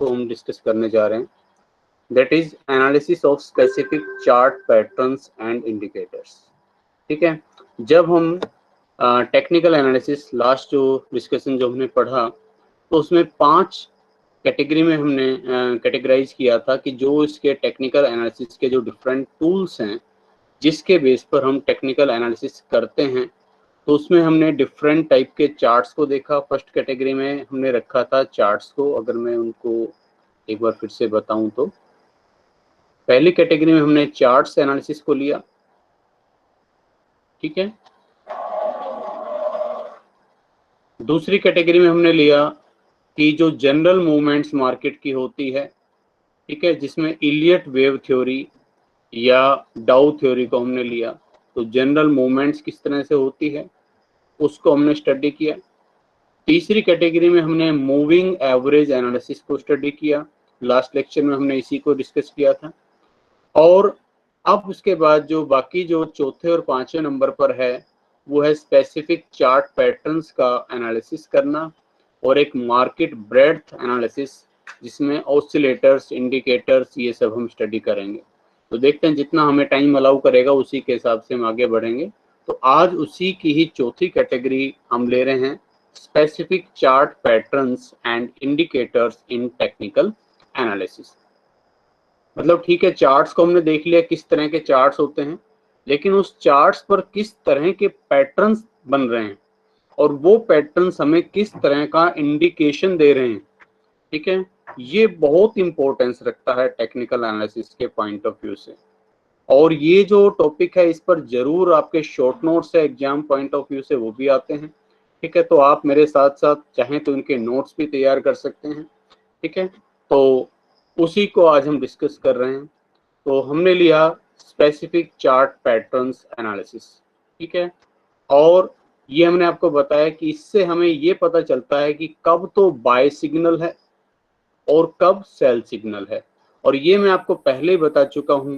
को हम डिस्कस करने जा रहे हैं, that is analysis of specific chart patterns and indicators. ठीक है, जब हम टेक्निकल एनालिसिस लास्ट जो डिस्कशन जो हमने पढ़ा तो उसमें 5 कैटेगरी में हमने कैटेगराइज किया था कि जो इसके टेक्निकल एनालिसिस के जो डिफरेंट टूल्स हैं जिसके बेस पर हम टेक्निकल एनालिसिस करते हैं, तो उसमें हमने डिफरेंट टाइप के चार्ट्स को देखा। फर्स्ट कैटेगरी में हमने रखा था चार्ट्स को। अगर मैं उनको एक बार फिर से बताऊं तो पहली कैटेगरी में हमने चार्ट्स एनालिसिस को लिया। ठीक है, दूसरी कैटेगरी में हमने लिया कि जो जनरल मूवमेंट्स मार्केट की होती है, ठीक है, जिसमें इलियट वेव थ्योरी या डाउ थ्योरी को हमने लिया। तो जनरल मूवमेंट्स किस तरह से होती है उसको हमने स्टडी किया। तीसरी कैटेगरी में हमने मूविंग एवरेज एनालिसिस को स्टडी किया। लास्ट लेक्चर में हमने इसी को डिस्कस किया था। और अब उसके बाद जो बाकी जो चौथे और पांचवें नंबर पर है वो है स्पेसिफिक चार्ट पैटर्न्स का एनालिसिस करना और एक मार्केट ब्रेड्थ एनालिसिस जिसमें ऑसिलेटर्स, इंडिकेटर्स, ये सब हम स्टडी करेंगे। तो देखते हैं जितना हमें टाइम अलाउ करेगा उसी के हिसाब से हम आगे बढ़ेंगे। तो आज उसी की ही चौथी कैटेगरी हम ले रहे हैं, specific chart patterns and indicators in technical analysis. मतलब ठीक है, चार्ट्स को हमने देख लिया किस तरह के चार्ट्स होते हैं, लेकिन उस चार्ट्स पर किस तरह के पैटर्न्स बन रहे हैं और वो पैटर्न्स हमें किस तरह का इंडिकेशन दे रहे हैं। ठीक है, ये बहुत इंपॉर्टेंस रखता है टेक्निकल एनालिसिस के पॉइंट ऑफ व्यू से। और ये जो टॉपिक है इस पर जरूर आपके शॉर्ट नोट्स है एग्जाम पॉइंट ऑफ व्यू से वो भी आते हैं। ठीक है, तो आप मेरे साथ साथ चाहें तो इनके नोट्स भी तैयार कर सकते हैं। ठीक है, तो उसी को आज हम डिस्कस कर रहे हैं। तो हमने लिया स्पेसिफिक चार्ट पैटर्न्स एनालिसिस। ठीक है, और ये हमने आपको बताया कि इससे हमें ये पता चलता है कि कब तो बाय सिग्नल है और कब सेल सिग्नल है। और ये मैं आपको पहले ही बता चुका हूं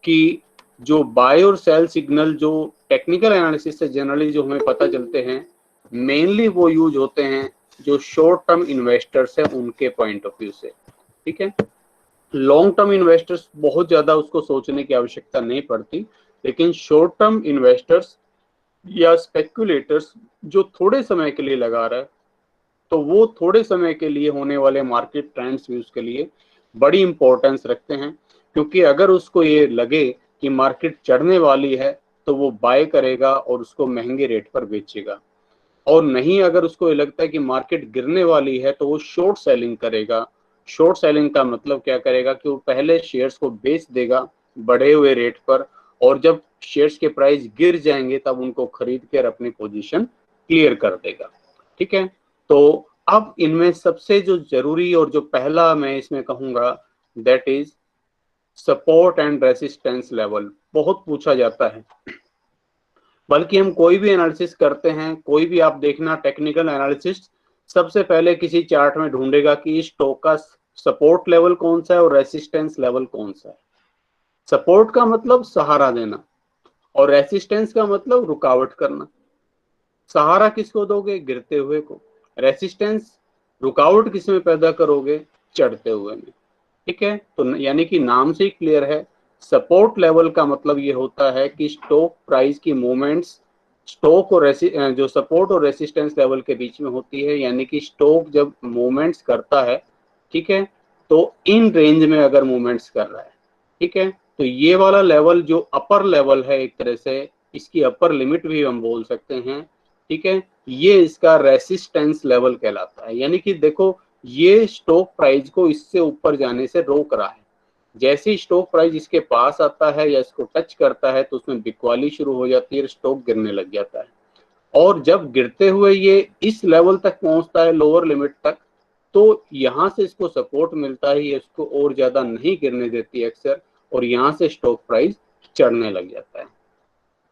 कि जो बाय और सेल सिग्नल जो टेक्निकल एनालिसिस से जनरली जो हमें पता चलते हैं, मेनली वो यूज होते हैं जो शॉर्ट टर्म इन्वेस्टर्स हैं उनके पॉइंट ऑफ व्यू से। ठीक है, लॉन्ग टर्म इन्वेस्टर्स बहुत ज्यादा उसको सोचने की आवश्यकता नहीं पड़ती, लेकिन शॉर्ट टर्म इन्वेस्टर्स या स्पेक्युलेटर्स जो थोड़े समय के लिए लगा रहा है, तो वो थोड़े समय के लिए होने वाले मार्केट ट्रेंड्स भी उसके लिए बड़ी इंपॉर्टेंस रखते हैं। क्योंकि अगर उसको ये लगे कि मार्केट चढ़ने वाली है तो वो बाय करेगा और उसको महंगे रेट पर बेचेगा, और नहीं अगर उसको ये लगता है कि मार्केट गिरने वाली है तो वो शॉर्ट सेलिंग करेगा। शॉर्ट सेलिंग का मतलब क्या करेगा कि वो पहले शेयर्स को बेच देगा बढ़े हुए रेट पर, और जब शेयर्स के प्राइस गिर जाएंगे तब उनको खरीद कर अपनी पोजीशन क्लियर कर देगा। ठीक है, तो अब इनमें सबसे जो जरूरी और जो पहला मैं इसमें कहूंगा that is support and resistance level. बहुत पूछा जाता है, बल्कि हम कोई भी एनालिसिस करते हैं, कोई भी आप देखना टेक्निकल एनालिसिस सबसे पहले किसी चार्ट में ढूंढेगा कि इस स्टॉक का सपोर्ट लेवल कौन सा है और रेसिस्टेंस लेवल कौन सा है। सपोर्ट का मतलब सहारा देना और रेसिस्टेंस का मतलब रुकावट करना। सहारा किसको दोगे? गिरते हुए को। रेसिस्टेंस, रुकावट किस में पैदा करोगे? चढ़ते हुए में। ठीक है, तो यानी कि नाम से ही क्लियर है, सपोर्ट लेवल का मतलब ये होता है कि स्टॉक प्राइस की मूवमेंट्स स्टॉक और जो सपोर्ट और रेसिस्टेंस लेवल के बीच में होती है। यानी कि स्टॉक जब मूवमेंट्स करता है, ठीक है, तो इन रेंज में अगर मूवमेंट्स कर रहा है, ठीक है, तो ये वाला लेवल जो अपर लेवल है, एक तरह से इसकी अपर लिमिट भी हम बोल सकते हैं। ठीक है, ये इसका रेसिस्टेंस लेवल कहलाता है। यानी कि देखो, ये स्टॉक प्राइस को इससे ऊपर जाने से रोक रहा है। जैसे ही स्टॉक प्राइस इसके पास आता है या इसको टच करता है तो उसमें बिकवाली शुरू हो जाती है, स्टॉक गिरने लग जाता है। और जब गिरते हुए ये इस लेवल तक पहुंचता है, लोअर लिमिट तक, तो यहां से इसको सपोर्ट मिलता है, ये इसको और ज्यादा नहीं गिरने देती अक्सर, और यहां से स्टॉक प्राइस चढ़ने लग जाता है।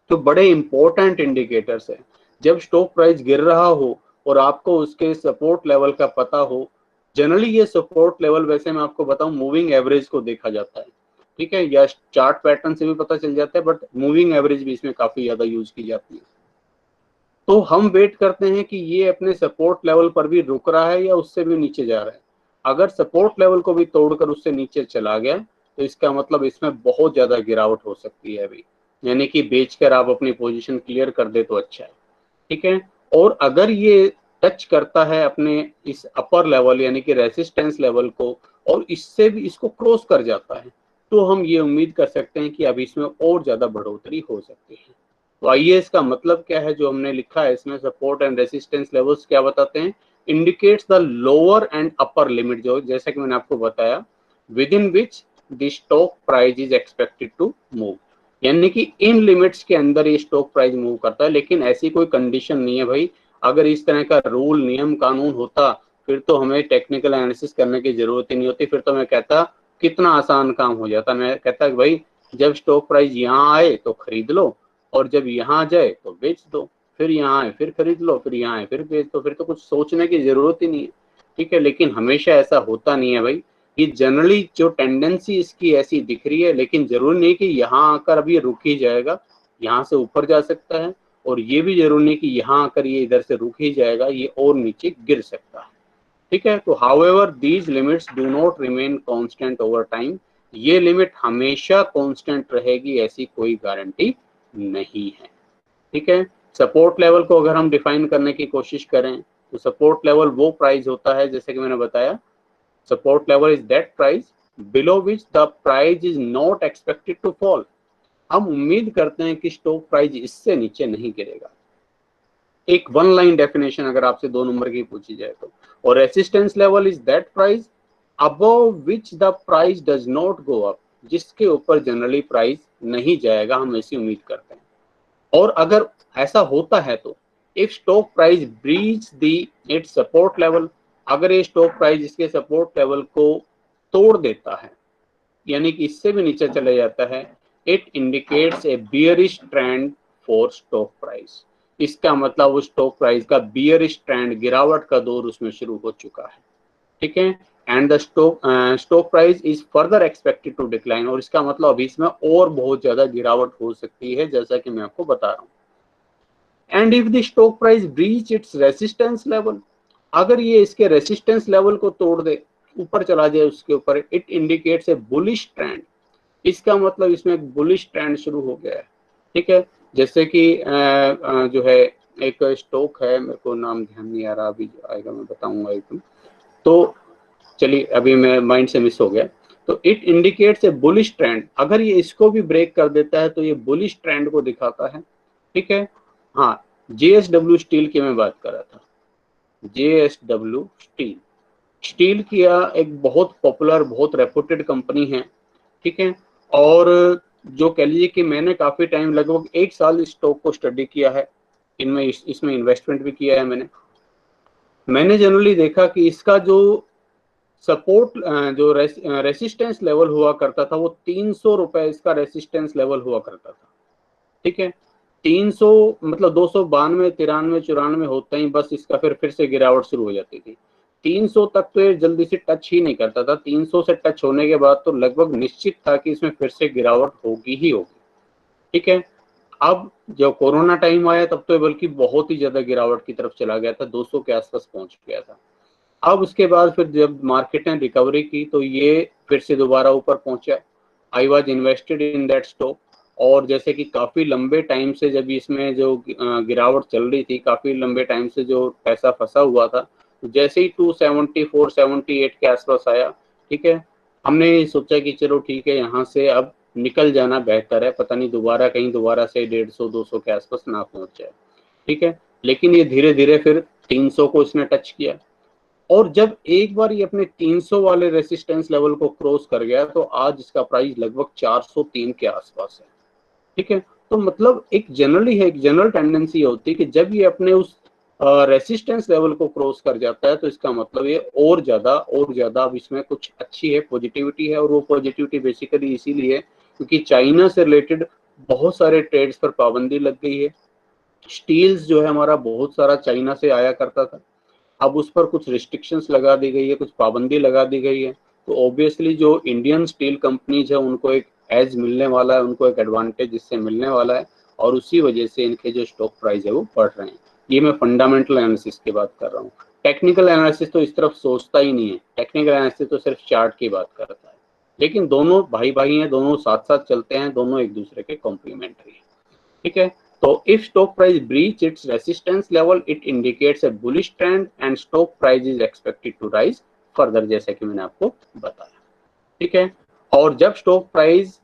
तो बड़े इंपॉर्टेंट इंडिकेटर्स है। जब स्टॉक प्राइस गिर रहा हो और आपको उसके सपोर्ट लेवल का पता हो, जनरली ये सपोर्ट लेवल वैसे मैं आपको बताऊं मूविंग एवरेज को देखा जाता है। ठीक है, या चार्ट पैटर्न से भी पता चल जाता है, बट मूविंग एवरेज भी इसमें काफी ज्यादा यूज की जाती है। तो हम वेट करते हैं कि ये अपने सपोर्ट लेवल पर भी रुक रहा है या उससे भी नीचे जा रहा है। अगर सपोर्ट लेवल को भी तोड़कर उससे नीचे चला गया तो इसका मतलब इसमें बहुत ज्यादा गिरावट हो सकती है अभी, यानी कि बेचकर आप अपनी पोजीशन क्लियर कर दे तो अच्छा है, ठीक है। और अगर ये टच करता है अपने इस अपर लेवल यानी कि रेसिस्टेंस लेवल को और इससे भी इसको क्रॉस कर जाता है तो हम ये उम्मीद कर सकते हैं कि अभी इसमें और ज्यादा बढ़ोतरी हो सकती है। तो आइए इसका मतलब क्या है जो हमने लिखा है इसमें, सपोर्ट एंड रेसिस्टेंस लेवल्स क्या बताते हैं, indicates the lower and upper limit, जो जैसा कि मैंने आपको बताया, within which the stock price is expected to move, यानी कि इन लिमिट्स के अंदर ये स्टॉक प्राइस मूव करता है। लेकिन ऐसी कोई कंडीशन नहीं है भाई, अगर इस तरह का रूल नियम कानून होता फिर तो हमें टेक्निकल एनालिसिस करने की जरूरत ही नहीं होती, फिर तो मैं कहता कितना आसान काम हो जाता। मैं कहता कि भाई जब स्टॉक प्राइस यहाँ आए तो खरीद लो और जब यहाँ जाए तो बेच दो, फिर यहाँ आए फिर खरीद लो, फिर यहाँ आए फिर बेच दो, फिर तो कुछ सोचने की जरूरत ही नहीं है, ठीक है। लेकिन हमेशा ऐसा होता नहीं है भाई, ये जनरली जो टेंडेंसी इसकी ऐसी दिख रही है, लेकिन जरूरी नहीं कि यहाँ आकर अभी रुक ही जाएगा, यहाँ से ऊपर जा सकता है, और ये भी जरूरी नहीं कि यहाँ आकर ये इधर से रुक ही जाएगा, ये और नीचे गिर सकता है, ठीक है। तो however these limits do not remain constant over time, ये लिमिट हमेशा कांस्टेंट रहेगी ऐसी कोई गारंटी नहीं है, ठीक है। सपोर्ट लेवल को अगर हम डिफाइन करने की कोशिश करें तो सपोर्ट लेवल वो प्राइस होता है, जैसे कि मैंने बताया, support level is that price below which the price is not expected to fall, हम उम्मीद करते हैं कि स्टॉक प्राइस इससे नीचे नहीं गिरेगा। एक वन लाइन डेफिनेशन अगर आपसे 2 नंबर की पूछी जाए तो, और resistance level is that price above which the price does not go up, जिसके ऊपर जनरली प्राइस नहीं जाएगा, हम ऐसी उम्मीद करते हैं। और अगर ऐसा होता है तो if stock price breach the it's support level, अगर ये स्टॉक प्राइस इसके सपोर्ट लेवल को तोड़ देता है यानी कि इससे भी नीचे चले जाता है, it indicates a bearish trend for stock price, इसका मतलब उस स्टॉक प्राइस का बियरिश ट्रेंड, गिरावट का दौर उसमें शुरू हो चुका है, ठीक है। And the stock price is further expected to decline, और इसका मतलब अभी इसमें और बहुत ज्यादा गिरावट हो सकती है जैसा कि मैं आपको बता रहा हूँ। And if the stock price breach its resistance level, अगर ये इसके रेसिस्टेंस लेवल को तोड़ दे, ऊपर चला जाए उसके ऊपर, it indicates a bullish trend, इसका मतलब इसमें एक बुलिश ट्रेंड शुरू हो गया है, ठीक है। जैसे कि जो है एक स्टॉक है, मेरे को नाम ध्यान नहीं आ रहा, अभी आएगा मैं बताऊंगा एकदम, तो चलिए अभी मैं माइंड से मिस हो गया। तो it indicates a bullish trend, अगर ये इसको भी ब्रेक कर देता है तो ये बुलिश ट्रेंड को दिखाता है, ठीक है। हाँ, JSW स्टील की मैं बात कर रहा था, JSW स्टील, स्टील की एक बहुत पॉपुलर बहुत रेपुटेड कंपनी है, ठीक है। और जो कह लीजिए कि मैंने काफी टाइम लगभग 1 साल इस स्टॉक को स्टडी किया है, इनमें इसमें इन्वेस्टमेंट भी किया है मैंने जनरली देखा कि इसका जो सपोर्ट जो रेसिस्टेंस लेवल हुआ करता था वो 300 रुपए इसका रेसिस्टेंस लेवल हुआ करता था, ठीक है। 300 मतलब 292 93 94 होता ही बस इसका फिर से गिरावट शुरू हो जाती थी। 300 तक तो ये जल्दी से टच ही नहीं करता था, 300 से टच होने के बाद तो लगभग निश्चित था कि इसमें फिर से गिरावट होगी ही होगी, ठीक है। अब जब कोरोना टाइम आया तब तो बल्कि बहुत ही ज्यादा गिरावट की तरफ चला गया था, 200 के आसपास पहुंच गया था। अब उसके बाद फिर जब मार्केट ने रिकवरी की तो ये फिर से दोबारा ऊपर पहुंचा। I was invested in that stock, और जैसे कि काफी लंबे टाइम से जब इसमें जो गिरावट चल रही थी, काफी लंबे टाइम से जो पैसा फंसा हुआ था, तो जैसे ही 274 78 के आसपास आया, ठीक है, हमने सोचा कि चलो ठीक है यहाँ से अब निकल जाना बेहतर है, पता नहीं दोबारा से 150 200 के आसपास ना पहुंच जाए, ठीक है। लेकिन ये धीरे धीरे फिर 300 को इसने टच किया, और जब एक बार ये अपने 300 वाले रेसिस्टेंस लेवल को क्रॉस कर गया तो आज इसका प्राइस लगभग 403 के आसपास है, ठीक है। तो मतलब एक जनरल टेंडेंसी होती है कि जब ये अपने उस रेसिस्टेंस लेवल को क्रॉस कर जाता है तो इसका मतलब ये और ज्यादा अब इसमें कुछ अच्छी है, पॉजिटिविटी है, और वो पॉजिटिविटी बेसिकली इसीलिए क्योंकि चाइना से रिलेटेड बहुत सारे ट्रेड्स पर पाबंदी लग गई है। स्टील्स जो है हमारा बहुत सारा चाइना से आया करता था, अब उस पर कुछ रिस्ट्रिक्शंस लगा दी गई है, कुछ पाबंदी लगा दी गई है, तो ऑब्वियसली जो इंडियन स्टील कंपनीज है उनको एक एज मिलने वाला है, उनको एक एडवांटेज इससे मिलने वाला है, और उसी वजह से इनके जो स्टॉक प्राइस है वो बढ़ रहे हैं। ये मैं फंडामेंटल एनालिसिस की बात कर रहा हूँ। टेक्निकल एनालिसिस तो इस तरफ सोचता ही नहीं है, टेक्निकल एनालिसिस तो सिर्फ चार्ट की बात करता है। लेकिन दोनों भाई भाई हैं, दोनों साथ साथ चलते हैं, दोनों एक दूसरे के कॉम्प्लीमेंट्री हैं। ठीक है, तो if stock price breach its resistance level it indicates a bullish trend and stock price is expected to rise further, जैसा कि मैंने आपको बताया। ठीक है, और जब स्टॉक प्राइस,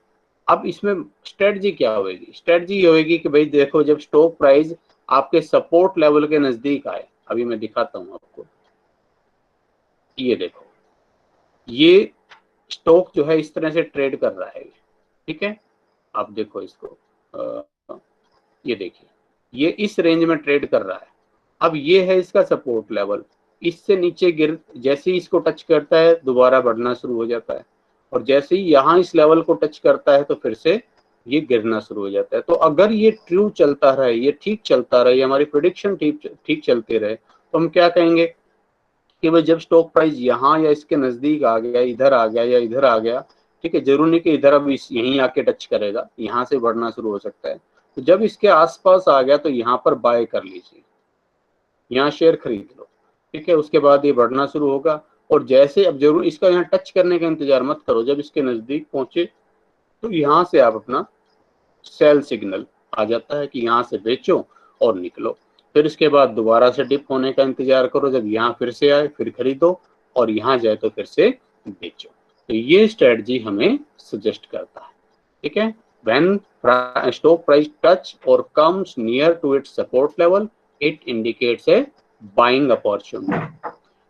अब इसमें स्ट्रेटजी क्या होगी? स्ट्रेटजी ये होगी कि भाई देखो, जब स्टॉक प्राइस आपके सपोर्ट लेवल के नजदीक आए, अभी मैं दिखाता हूं आपको, ये देखो, ये स्टॉक जो है इस तरह से ट्रेड कर रहा है। ठीक है, आप देखो इसको, ये देखिए, ये इस रेंज में ट्रेड कर रहा है। अब ये है इसका सपोर्ट लेवल, इससे नीचे गिर, जैसे ही इसको टच करता है दोबारा बढ़ना शुरू हो जाता है, और जैसे ही यहाँ इस लेवल को टच करता है तो फिर से ये गिरना शुरू हो जाता है। तो अगर ये ट्रू चलता रहे, ये ठीक चलता रहे, हमारी प्रिडिक्शन ठीक चलते रहे, तो हम क्या कहेंगे कि भाई जब स्टॉक प्राइस यहाँ या इसके नजदीक आ गया, इधर आ गया या इधर आ गया, ठीक है, जरूर नहीं कि इधर अब यहीं आके टच करेगा, यहाँ से बढ़ना शुरू हो सकता है। तो जब इसके आसपास आ गया तो यहाँ पर बाय कर लीजिए, यहाँ शेयर खरीद लो। ठीक है, उसके बाद ये बढ़ना शुरू होगा, और जैसे, अब जरूर इसका यहाँ टच करने का इंतजार मत करो, जब इसके नजदीक पहुंचे तो यहाँ से आप अपना सेल सिग्नल आ जाता है कि यहाँ से बेचो और निकलो। फिर इसके बाद दोबारा से डिप होने का इंतजार करो, जब यहाँ फिर से आए फिर खरीदो, और यहाँ जाए तो फिर से बेचो। तो ये स्ट्रेटजी हमें सजेस्ट करता है। ठीक है, when stock price touch or comes near to its support level, it indicates a buying opportunity,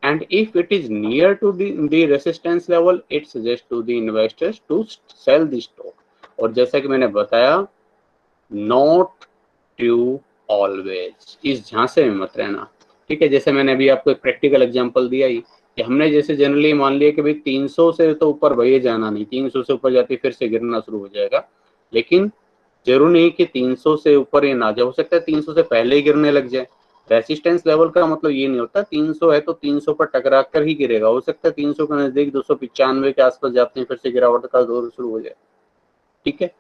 and if it is near to the resistance level, it suggests to the investors to sell the stock. और जैसा कि मैंने बताया, not true always, इस झांसे में मत रहना। ठीक है, जैसे मैंने अभी आपको एक प्रैक्टिकल एग्जांपल दिया ही, कि हमने जैसे जनरली मान लिया कि भाई 300 से तो ऊपर भैया जाना नहीं, 300 से ऊपर जाती फिर से गिरना शुरू हो जाएगा। लेकिन जरूर नहीं कि 300 से ऊपर ये ना जाए, हो सकता है 300 से पहले ही गिरने लग जाए। रेसिस्टेंस लेवल का मतलब ये नहीं होता 300 है तो 300 पर टकरा कर ही गिरेगा, हो सकता है 300 के नजदीक 295 के आसपास जाते हैं फिर से गिरावट का दौर शुरू हो जाए। ठीक है,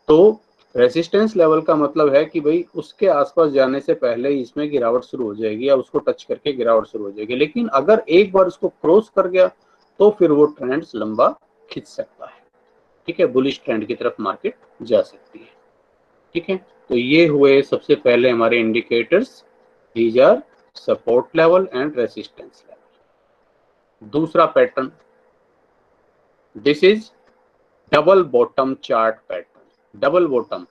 तो रेसिस्टेंस लेवल का मतलब है कि भाई उसके आसपास जाने से पहले ही इसमें गिरावट शुरू हो जाएगी, या उसको टच करके गिरावट शुरू हो जाएगी। लेकिन अगर एक बार उसको क्रॉस कर गया तो फिर वो ट्रेंड लंबा खिंच सकता है। ठीक है, बुलिश ट्रेंड की तरफ मार्केट जा सकती है। ठीक है, तो ये हुए सबसे पहले हमारे indicators, these are support level and resistance level. दूसरा pattern, this is double bottom chart pattern. Double bottom,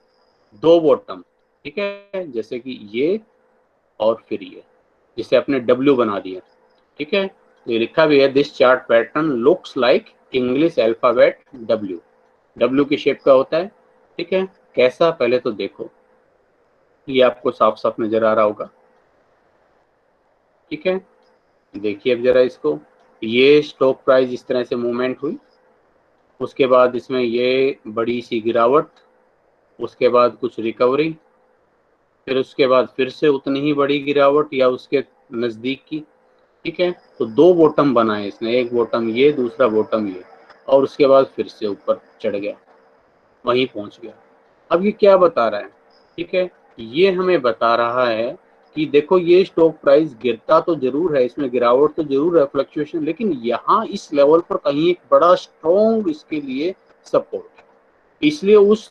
दो बॉटम। ठीक है, जैसे कि ये और फिर ये, जिसे आपने डब्ल्यू बना दिया। ठीक है, तो ये लिखा भी है, this chart pattern looks like English alphabet W. W की शेप का होता है। ठीक है, कैसा, पहले तो देखो, ये आपको साफ साफ नजर आ रहा होगा। ठीक है, देखिए अब जरा इसको, ये स्टॉक प्राइस इस तरह से मूवमेंट हुई, उसके बाद इसमें ये बड़ी सी गिरावट, उसके बाद कुछ रिकवरी, फिर उसके बाद फिर से उतनी ही बड़ी गिरावट या उसके नज़दीक की। ठीक है, तो दो बॉटम बनाए इसने, एक बॉटम ये, दूसरा बॉटम ये, और उसके बाद फिर से ऊपर चढ़ गया, वहीं पहुंच गया। अब ये क्या बता रहा है? ठीक है, ये हमें बता रहा है कि देखो, ये स्टॉक प्राइस गिरता तो जरूर है, इसमें गिरावट तो जरूर है, फ्लक्चुएशन, लेकिन यहाँ इस लेवल पर कहीं एक बड़ा स्ट्रॉन्ग इसके लिए सपोर्ट है। इसलिए उस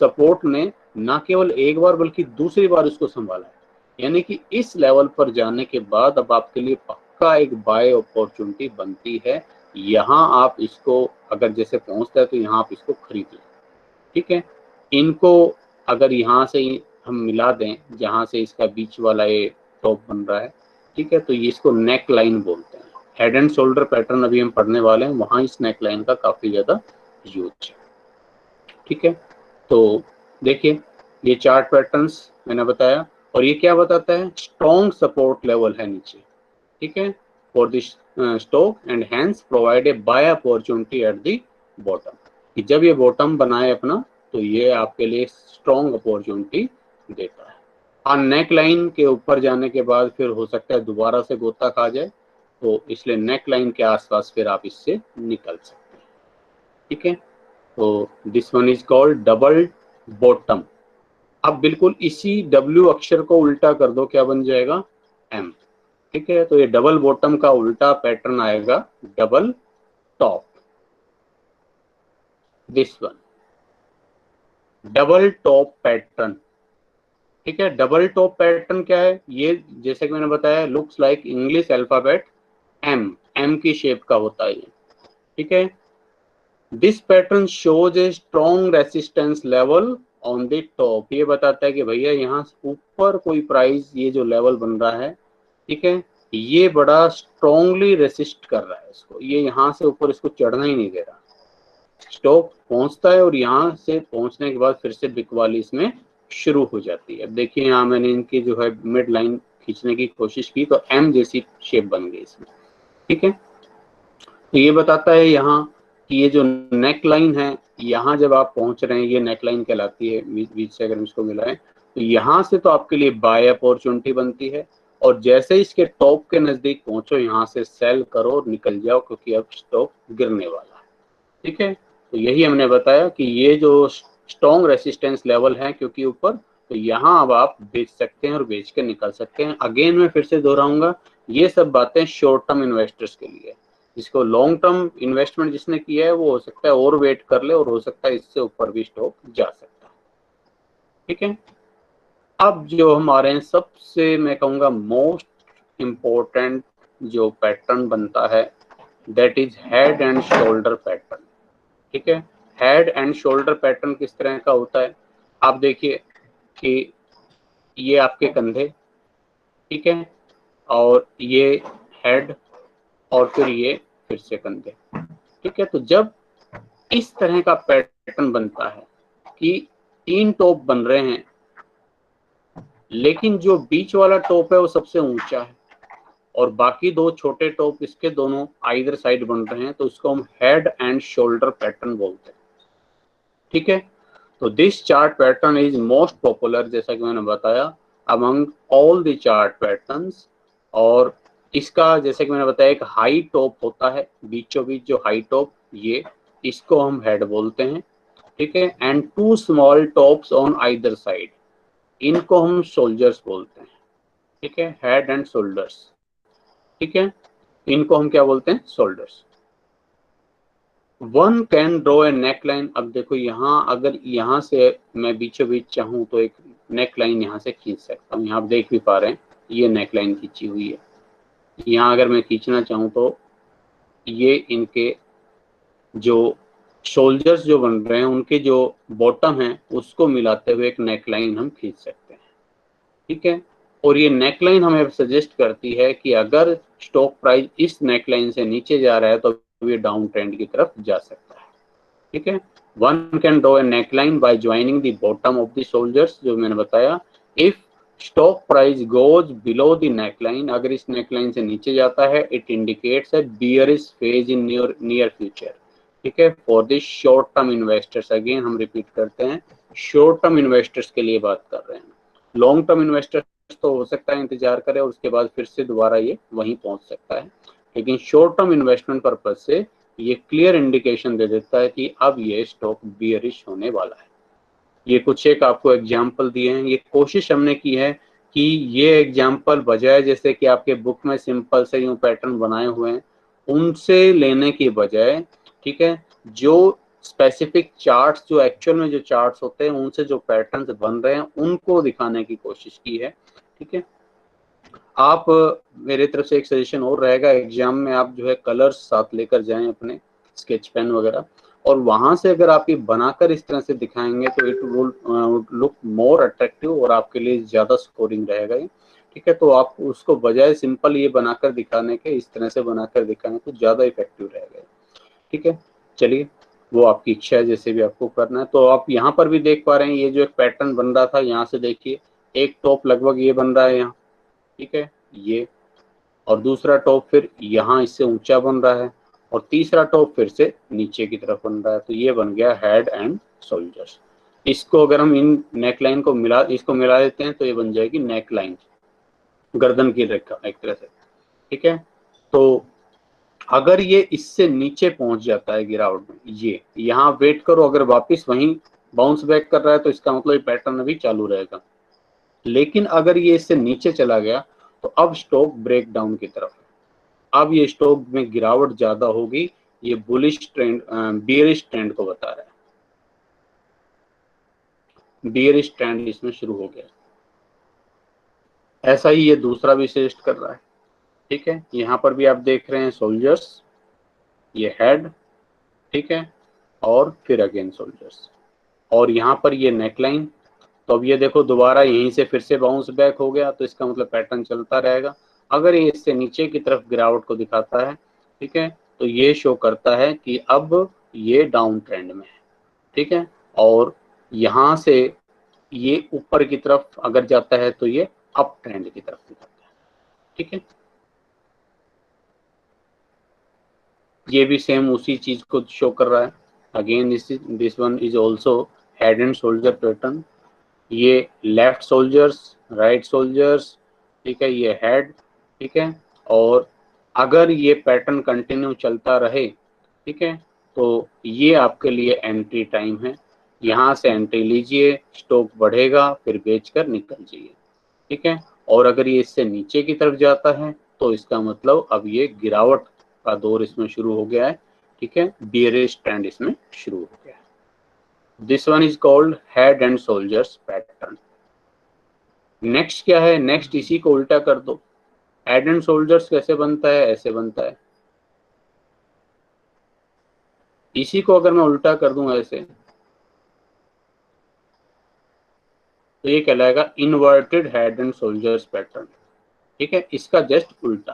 सपोर्ट ने ना केवल एक बार बल्कि दूसरी बार उसको संभाला है। यानी कि इस लेवल पर जाने के बाद अब आपके लिए पक्का एक बाय अपॉर्चुनिटी बनती है। यहाँ आप इसको, अगर जैसे पहुंचता है तो यहाँ आप इसको खरीद लें। ठीक है, इनको अगर यहाँ से हम मिला दें, जहाँ से इसका बीच वाला ये टॉप बन रहा है, ठीक है, तो ये इसको नेक लाइन बोलते हैं। हेड एंड शोल्डर पैटर्न अभी हम पढ़ने वाले हैं, वहाँ इस नेक लाइन का काफी ज्यादा यूज है। ठीक है, तो देखिए, ये चार्ट पैटर्न्स मैंने बताया, और ये क्या बताता है? स्ट्रॉन्ग सपोर्ट लेवल है नीचे। ठीक है, for this stock and hence provide a buy opportunity at the bottom, कि जब ये बॉटम बनाए अपना तो ये आपके लिए स्ट्रॉन्ग अपॉर्चुनिटी देता है। हाँ, नेक लाइन के ऊपर जाने के बाद फिर हो सकता है दोबारा से गोता खा जाए, तो इसलिए नेक लाइन के आसपास फिर आप इससे निकल सकते हैं। ठीक है, तो this one is called double bottom. अब बिल्कुल इसी W अक्षर को उल्टा कर दो, क्या बन जाएगा? M। ठीक है, तो ये डबल बॉटम का उल्टा पैटर्न आएगा, double top, this one, double top pattern. ठीक है, डबल टॉप पैटर्न क्या है, ये जैसे कि मैंने बताया looks like English alphabet M की शेप का होता है ये। ठीक है, this pattern shows a strong resistance level on the top, ये बताता है कि भैया यहाँ ऊपर कोई प्राइस ये जो लेवल बन रहा है, ठीक है, ये बड़ा स्ट्रॉन्गली रेसिस्ट कर रहा है इसको, ये यहाँ से ऊपर इसको चढ़ना ही नहीं दे रहा। स्टॉक पहुंचता है और यहाँ से पहुंचने के बाद फिर से बिकवाली इसमें शुरू हो जाती है। अब देखिए यहाँ मैंने इनकी जो है मिड लाइन खींचने की कोशिश की तो एम जैसी शेप बन गई इसमें। ठीक है, तो ये बताता है यहाँ कि ये जो नेक लाइन है, यहाँ जब आप पहुंच रहे हैं, ये नेक लाइन कहलाती है, बीच से अगर हम इसको मिलाएं तो यहाँ से तो आपके लिए बाय अपॉर्चुनिटी बनती है, और जैसे ही इसके टॉप के नजदीक पहुंचो यहाँ से सेल करो और निकल जाओ, क्योंकि अब स्टॉक गिरने वाला है। ठीक है, तो यही हमने बताया कि ये जो स्ट्रॉन्ग रेसिस्टेंस लेवल है क्योंकि ऊपर, तो यहाँ अब आप बेच सकते हैं और बेच के निकल सकते हैं। अगेन मैं फिर से दोहराऊंगा, ये सब बातें शॉर्ट टर्म इन्वेस्टर्स के लिए, जिसको लॉन्ग टर्म इन्वेस्टमेंट जिसने किया है वो हो सकता है और वेट कर ले, और हो सकता है इससे ऊपर भी स्टॉक जा सकता है। ठीक है, अब जो हमारे हैं सबसे मैं कहूँगा मोस्ट इम्पोर्टेंट जो पैटर्न बनता है, that is head and shoulder pattern. ठीक है, हेड एंड शोल्डर पैटर्न किस तरह का होता है, आप देखिए कि ये आपके कंधे, ठीक है, और ये हेड, और फिर ये फिर से कंधे। ठीक है, तो जब इस तरह का पैटर्न बनता है कि 3 टॉप बन रहे हैं, लेकिन जो बीच वाला टॉप है वो सबसे ऊंचा है और बाकी 2 छोटे टॉप इसके दोनों आइदर साइड बन रहे हैं, तो इसको हम हेड एंड शोल्डर पैटर्न बोलते हैं। ठीक है, तो this chart pattern is most popular, जैसा कि मैंने बताया, among all the chart patterns, और इसका जैसे कि मैंने बताया एक हाई टॉप होता है, बीचों बीच जो हाई टॉप, ये इसको हम हेड बोलते हैं। ठीक है, and 2 small tops on either side, इनको हम शोल्डर्स बोलते हैं। ठीक है, हेड एंड शोल्डर्स। ठीक है, इनको हम क्या बोलते हैं, shoulders. One can draw a neck line, अब देखो यहाँ अगर यहाँ से मैं बीचों बीच चाहूँ तो एक नेक लाइन यहाँ से खींच सकता हूँ, यहाँ आप देख भी पा रहे हैं ये नेक लाइन खींची हुई है। यहाँ अगर मैं खींचना चाहूँ तो ये इनके जो शोल्डर्स जो बन रहे हैं उनके जो बॉटम है उसको मिलाते हुए एक नेक लाइन हम खींच सकते हैं। ठीक है, और ये नेक लाइन हमें सजेस्ट करती है कि अगर स्टॉक प्राइस इस नेक लाइन से नीचे जा रहा है तो ये डाउन ट्रेंड की तरफ जा सकता है। ठीक है, one can draw a neckline by joining the bottom of the shoulders, जो मैंने बताया। If stock price goes below the neckline, अगर इस नेकलाइन से नीचे जाता है, it indicates a bearish phase in near future. ठीक है, for the short term investors, again हम रिपीट करते हैं, शॉर्ट टर्म इन्वेस्टर्स के लिए बात कर रहे हैं। लॉन्ग टर्म इन्वेस्टर्स तो हो सकता है इंतजार करे और उसके बाद फिर से दोबारा ये वहीं पहुंच सकता है, लेकिन शॉर्ट टर्म इन्वेस्टमेंट पर्पज से ये क्लियर इंडिकेशन दे देता है कि अब ये स्टॉक बियरिश होने वाला है। ये कुछ एक आपको एग्जाम्पल दिए हैं, ये कोशिश हमने की है कि ये एग्जाम्पल बजाय जैसे कि आपके बुक में सिंपल से यूं पैटर्न बनाए हुए हैं उनसे लेने की बजाय, ठीक है, जो स्पेसिफिक चार्ट्स, जो एक्चुअल में जो चार्ट्स होते हैं उनसे जो पैटर्न्स बन रहे हैं उनको दिखाने की कोशिश की है। ठीक है, आप मेरे तरफ से एक सजेशन और रहेगा, एग्जाम में आप जो है कलर्स साथ लेकर जाएं अपने, स्केच पेन वगैरह, और वहां से अगर आप ये बनाकर इस तरह से दिखाएंगे तो it will look more attractive और आपके लिए ज्यादा स्कोरिंग रहेगा ये। ठीक है, तो आप उसको बजाय सिंपल ये बनाकर दिखाने के, इस तरह से बनाकर दिखाने तो ज्यादा इफेक्टिव रहेगा। ठीक है, चलिए वो आपकी इच्छा है जैसे भी आपको करना है। तो आप यहाँ पर भी देख पा रहे हैं ये जो एक पैटर्न बन रहा था, यहाँ से देखिए एक टॉप लगभग ये बन रहा है यहाँ, ठीक है, ये, और दूसरा टॉप फिर यहाँ इससे ऊंचा बन रहा है, और तीसरा टॉप फिर से नीचे की तरफ बन रहा है, तो ये बन गया हेड एंड शोल्डर्स। इसको अगर हम इन नेक लाइन को इसको मिला देते हैं तो ये बन जाएगी नेक लाइन, गर्दन की रेखा एक तरह से। ठीक है, तो अगर ये इससे नीचे पहुंच जाता है गिरावट में, ये यहाँ वेट करो, अगर वापस वहीं बाउंस बैक कर रहा है तो इसका मतलब पैटर्न अभी चालू रहेगा। लेकिन अगर ये इससे नीचे चला गया तो अब स्टॉक ब्रेक डाउन की तरफ है। अब ये स्टॉक में गिरावट ज्यादा होगी, ये बुलिश ट्रेंड बियरिश ट्रेंड को बता रहा है। बियरिश ट्रेंड इसमें शुरू हो गया। ऐसा ही ये दूसरा भी सजेस्ट कर रहा है। ठीक है, यहाँ पर भी आप देख रहे हैं सोल्जर्स, ये हेड, ठीक है, और फिर अगेन सोल्जर्स, और यहाँ पर ये नेकलाइन। तो अब ये देखो दोबारा यहीं से फिर से बाउंस बैक हो गया, तो इसका मतलब पैटर्न चलता रहेगा। अगर ये इससे नीचे की तरफ गिरावट को दिखाता है, ठीक है, तो ये शो करता है कि अब ये डाउन ट्रेंड में है। ठीक है, और यहाँ से ये ऊपर की तरफ अगर जाता है तो ये अप ट्रेंड की तरफ दिखाता है। ठीक है, ये भी सेम उसी चीज को शो कर रहा है। Again this one is also head and shoulder pattern. ये लेफ्ट सोल्जर्स, राइट सोल्जर्स, ठीक है, ये हेड, ठीक है, और अगर ये पैटर्न कंटिन्यू चलता रहे, ठीक है, तो ये आपके लिए एंट्री टाइम है। यहाँ से एंट्री लीजिए, स्टॉक बढ़ेगा, फिर बेचकर निकल जाइए। ठीक है, और अगर ये इससे नीचे की तरफ जाता है तो इसका मतलब अब ये गिरावट का दौर इसमें शुरू हो गया है। ठीक है, बियरिश ट्रेंड इसमें शुरू हो गया है। This one is called head and soldiers pattern. Next क्या है, नेक्स्ट इसी को उल्टा कर दो। हेड एंड सोल्जर्स कैसे बनता है, ऐसे बनता है। इसी को अगर मैं उल्टा कर दूं ऐसे, तो ये कहलाएगा inverted head and soldiers pattern. ठीक है, इसका जस्ट उल्टा।